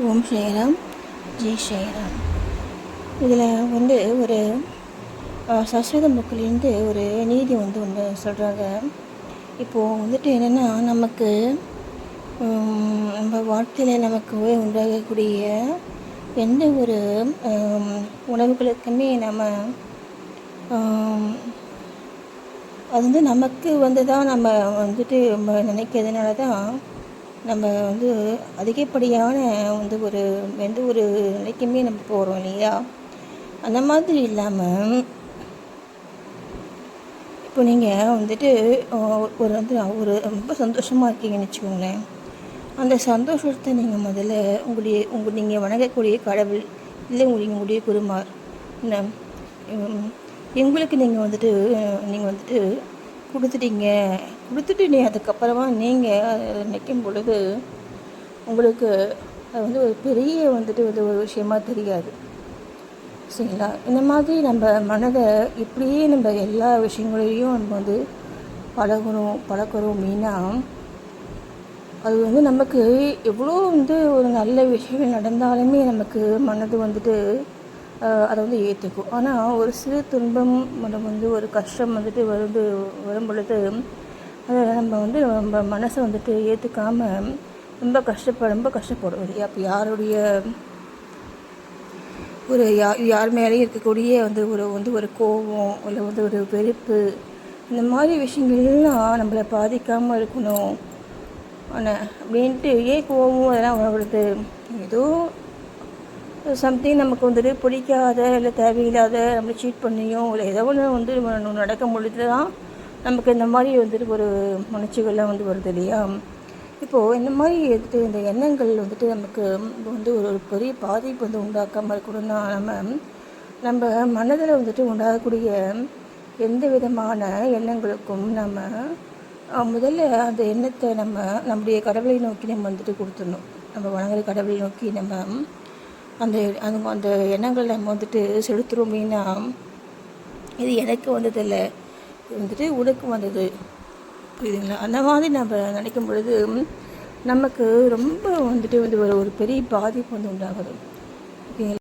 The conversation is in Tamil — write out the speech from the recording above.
ஓம் ஸ்ரீராம், ஜெய் ஸ்ரீராம். இதில் வந்து ஒரு சஸ்வத புக்கிலேருந்து ஒரு நீதி ஒன்று சொல்கிறாங்க. இப்போது வந்துட்டு என்னென்னா, நமக்கு நம்ம வாழ்க்கையில் நமக்கு உண்டாகக்கூடிய எந்த ஒரு உணவுகளுக்குமே நம்ம அது வந்து நமக்கு தான் நம்ம வந்துட்டு நம்ம நினைக்கிறதுனால தான் நம்ம வந்து அதிகப்படியான ஒரு எந்த ஒரு நிலைக்குமே நம்ம போகிறோம் இல்லையா? அந்த மாதிரி இல்லாமல் இப்போ நீங்கள் வந்துட்டு ஒரு ரொம்ப சந்தோஷமாக இருக்கீங்கன்னு வச்சுக்கோங்களேன். அந்த சந்தோஷத்தை நீங்கள் முதல்ல நீங்கள் வணங்கக்கூடிய கடவுள் இல்லை உங்களுடைய குருமார் எங்களுக்கு நீங்கள் வந்துட்டு கொடுத்துட்டு அதுக்கப்புறமா நீங்கள் அதை நினைக்கும் பொழுது உங்களுக்கு அது வந்து ஒரு பெரிய ஒரு விஷயமா தெரியாது, சரிங்களா? இந்த மாதிரி நம்ம மனதை இப்படியே நம்ம எல்லா விஷயங்களையும் நம்ம பழக்கிறோம் அப்படின்னா, அது நமக்கு எவ்வளோ ஒரு நல்ல விஷயங்கள் நடந்தாலுமே நமக்கு மனது அதை ஏற்றுக்கும். ஆனால் ஒரு சிறு துன்பம் ஒரு கஷ்டம் வரும் பொழுது அதை நம்ம மனசை ஏற்றுக்காமல் ரொம்ப கஷ்டப்படும் இல்லையா? அப்போ யாருடைய யார் மேலேயும் இருக்கக்கூடிய ஒரு கோபம் இல்லை ஒரு வெறுப்பு, இந்த மாதிரி விஷயங்கள்லாம் நம்மளை பாதிக்காமல் இருக்கணும் அப்படின்ட்டு ஏன் கோபம் அதெல்லாம் வருது? ஏதோ சம்திங் நமக்கு பிடிக்காத இல்லை தேவையில்லாத நம்மளை சீட் பண்ணியும் இல்லை ஏதோ ஒன்று நடக்கும் பொழுது தான் நமக்கு இந்த மாதிரி ஒரு உணர்ச்சிகள்லாம் வருது இல்லையா? இப்போது இந்த மாதிரி இந்த எண்ணங்கள் நமக்கு ஒரு பெரிய பாதிப்பு உண்டாக்காமல் இருக்கணும்னா நம்ம மனதில் உண்டாகக்கூடிய எந்த விதமான எண்ணங்களுக்கும் நம்ம முதல்ல அந்த எண்ணத்தை நம்முடைய கடவுளை நோக்கி நம்ம கொடுத்துடணும். நம்ம வணங்குற கடவுளை நோக்கி நம்ம அந்த எண்ணங்கள் நம்ம செலுத்துகிறோம் அப்படின்னா, இது எனக்கு வந்ததில்லை, இது உனக்கு வந்தது, புரியுதுங்களா? அந்த மாதிரி நம்ம நினைக்கும் பொழுது நமக்கு ரொம்ப ஒரு பெரிய பாதிப்பு உண்டாகுது. ஓகே.